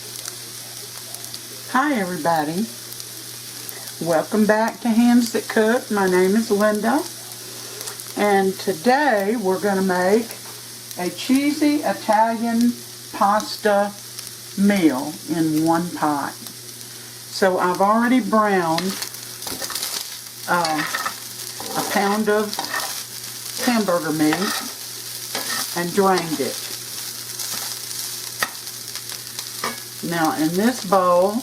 Hi everybody, welcome back to Handsthatcook. My name is Linda, and today we're going to make a cheesy Italian pasta meal in one pot. So I've already browned a pound of hamburger meat and drained it. Now in this bowl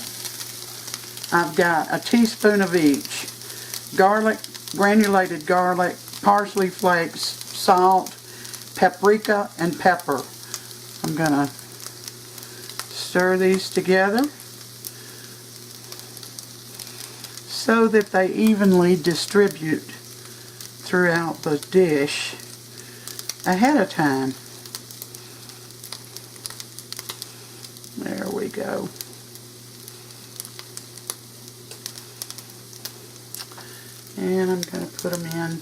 I've got a teaspoon of each: garlic, granulated garlic, parsley flakes, salt, paprika, and pepper. I'm going to stir these together so that they evenly distribute throughout the dish ahead of time. There we go. And I'm going to put them in.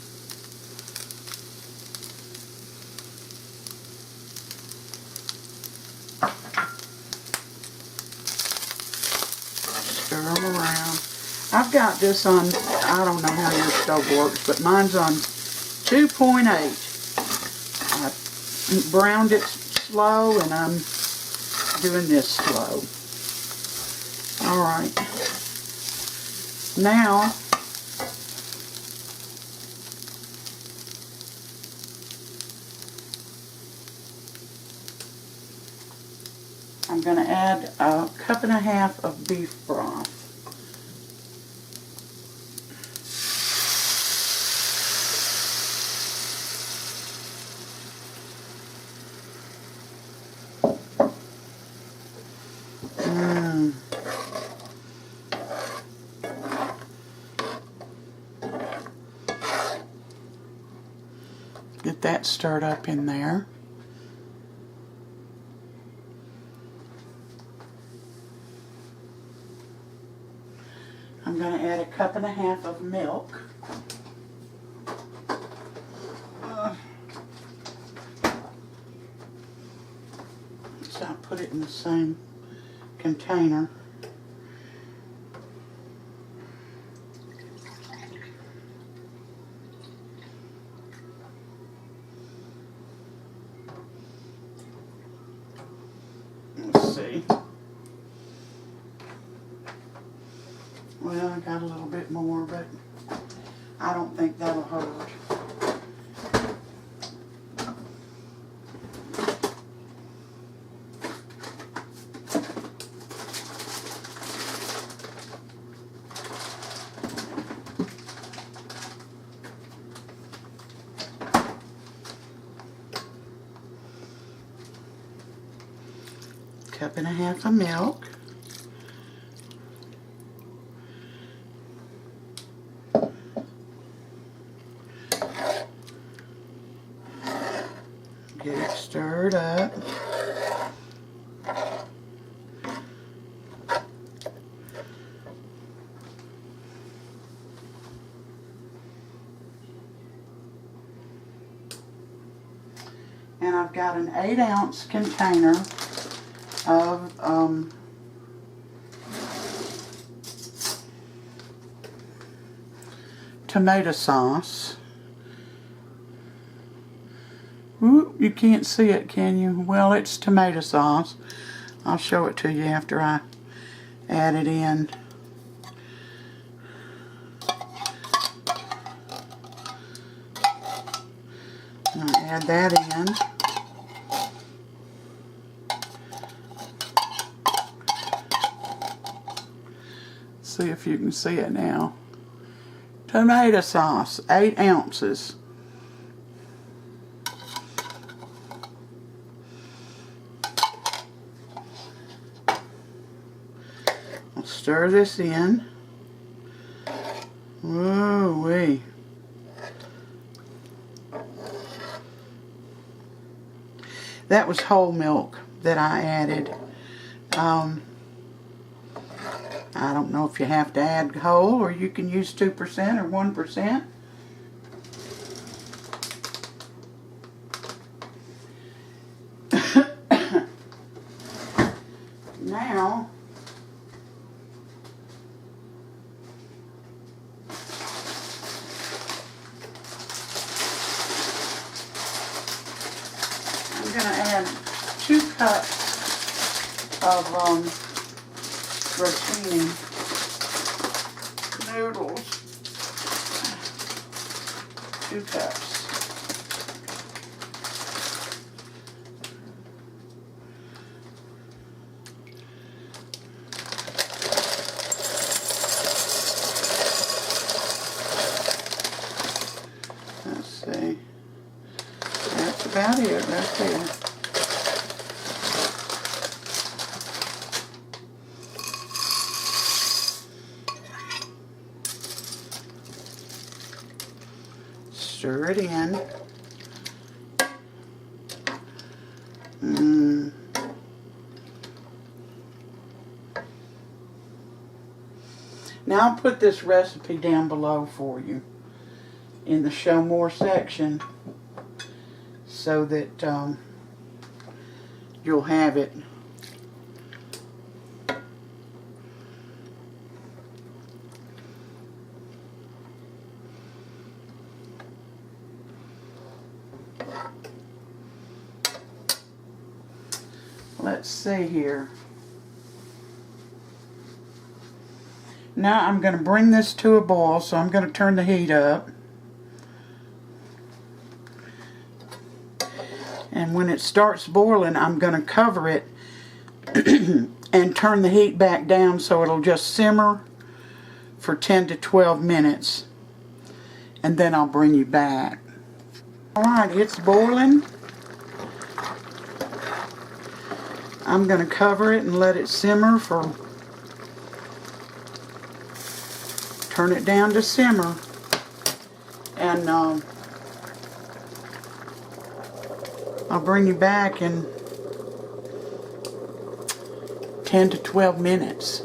Stir them around. I've got this on, I don't know how your stove works, but mine's on 2.8. I browned it slow and I'm doing this slow. Alright. Now, I'm going to add a cup and a half of beef broth. Get that stirred up in there. I'm going to add a cup and a half of milk. So I'll put it in the same container. Let's see. Well, I got a little bit more, but I don't think that'll hurt. Cup and a half of milk. Get it stirred up. And I've got an 8-ounce container of tomato sauce. Ooh, you can't see it, can you? Well, it's tomato sauce. I'll show it to you after I add it in. I'll add that in. See if you can see it now. Tomato sauce, 8 ounces. I'll stir this in. Woo-wee. That was whole milk that I added. I don't know if you have to add whole or you can use 2% or 1%. Now now I'm going to add 2 cups of rotini noodles. 2 cups. Let's see. That's about it right there. Stir it in. Now I'll put this recipe down below for you in the show more section so that you'll have it. Let's see here. Now I'm going to bring this to a boil, so I'm going to turn the heat up. And when it starts boiling, I'm going to cover it and turn the heat back down so it'll just simmer for 10 to 12 minutes. And then I'll bring you back. Alright, it's boiling. I'm going to cover it and let it simmer for, turn it down to simmer. And I'll bring you back in 10 to 12 minutes.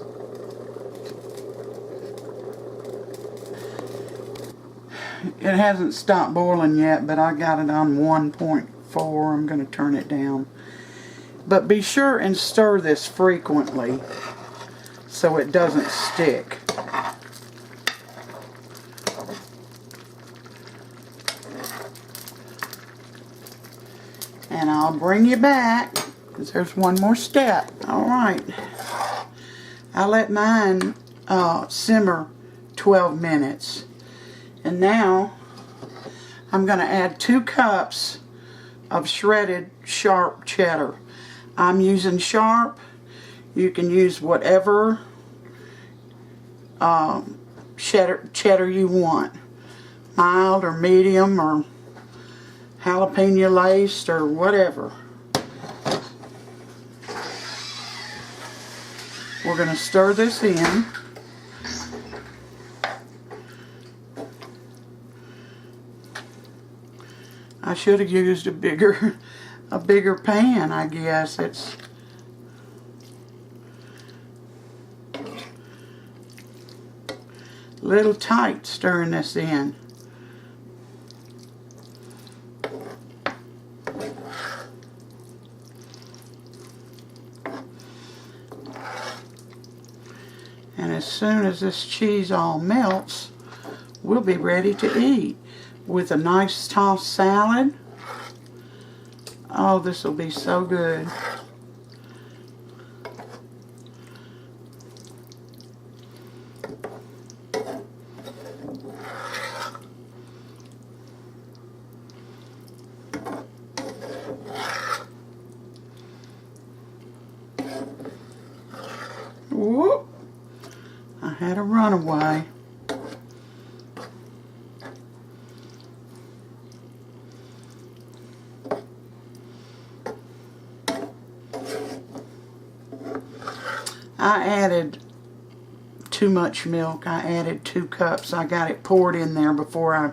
It hasn't stopped boiling yet, but I got it on 1.4. I'm going to turn it down. But be sure and stir this frequently so it doesn't stick. And I'll bring you back because there's one more step. Alright. I let mine simmer 12 minutes. And now I'm going to add 2 cups of shredded sharp cheddar. I'm using sharp. You can use whatever cheddar you want. Mild or medium or jalapeno laced or whatever. We're going to stir this in. I should have used a bigger pan, I guess. It's a little tight stirring this in. And as soon as this cheese all melts, we'll be ready to eat with a nice tossed salad. Oh, this will be so good. Whoop! I had a runaway. I added too much milk. I added 2 cups. I got it poured in there before I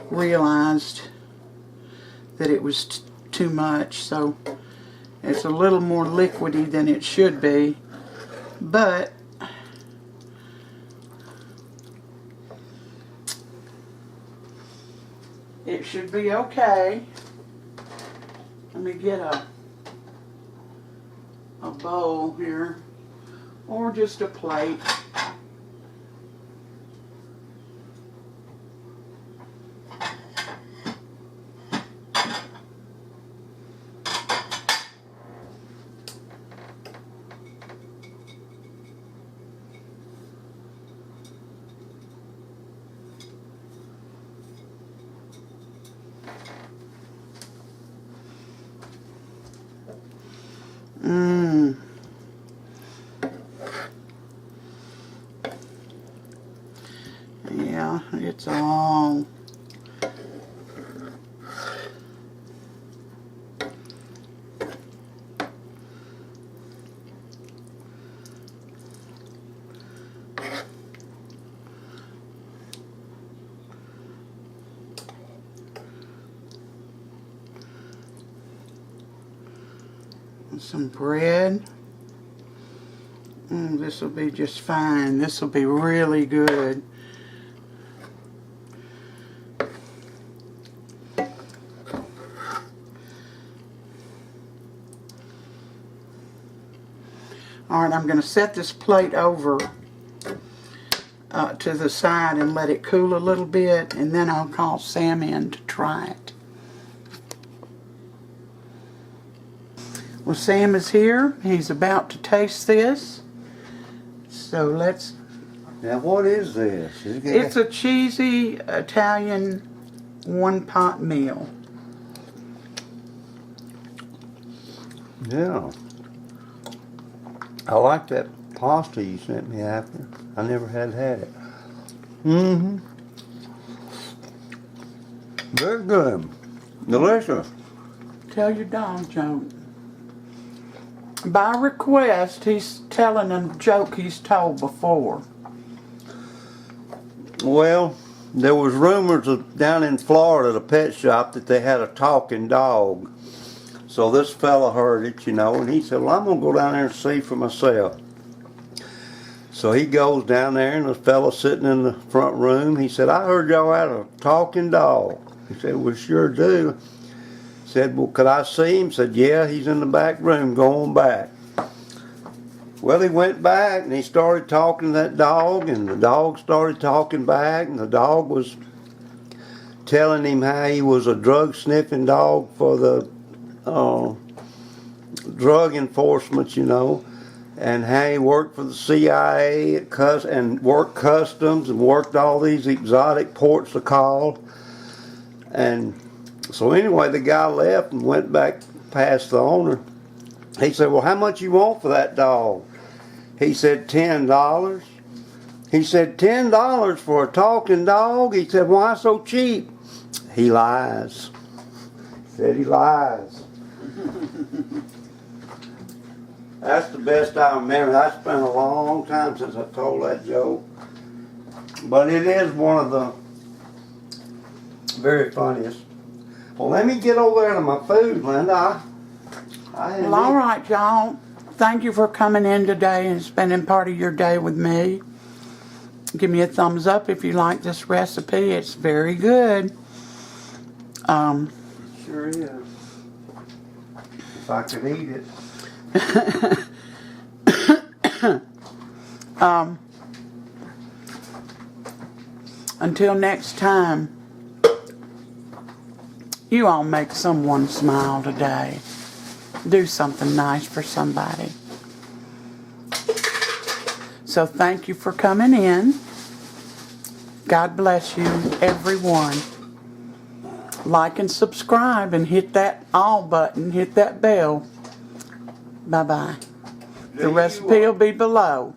realized that it was too much. So it's a little more liquidy than it should be. But it should be okay. Let me get a bowl here. or just a plate. Yeah, it's all some bread. This will be just fine. This will be really good. Alright, I'm going to set this plate over to the side and let it cool a little bit, and then I'll call Sam in to try it. Well, Sam is here. He's about to taste this. So let's... Now what is this? It's a cheesy Italian one-pot meal. Yeah. I like that pasta you sent me after. I never had it. Mm-hmm. Very good. Delicious. Tell your dog, Joe. By request, he's telling a joke he's told before. Well, there was rumors of down in Florida at a pet shop that they had a talking dog. So this fella heard it, you know, and he said, well, I'm going to go down there and see for myself. So he goes down there, and the fella sitting in the front room, he said, I heard y'all had a talking dog. He said, we sure do. Said, well, could I see him? Said, yeah, he's in the back room, going back. Well, he went back and he started talking to that dog, and the dog started talking back, and the dog was telling him how he was a drug sniffing dog for the drug enforcement, you know, and how he worked for the CIA and worked customs and worked all these exotic ports of call. And so anyway, the guy left and went back past the owner. He said, well, how much you want for that dog? He said, $10. He said, $10 for a talking dog? He said, why so cheap? He lies. He said he lies. That's the best I remember. I spent a long time since I told that joke. But it is one of the very funniest. Well, let me get over there to my food, Linda. Well, all right, y'all. Thank you for coming in today and spending part of your day with me. Give me a thumbs up if you like this recipe. It's very good. It sure is. If I could eat it. Until next time, you all make someone smile today. Do something nice for somebody. So thank you for coming in. God bless you, everyone. Like and subscribe and hit that all button, hit that bell. Bye-bye. The recipe will be below.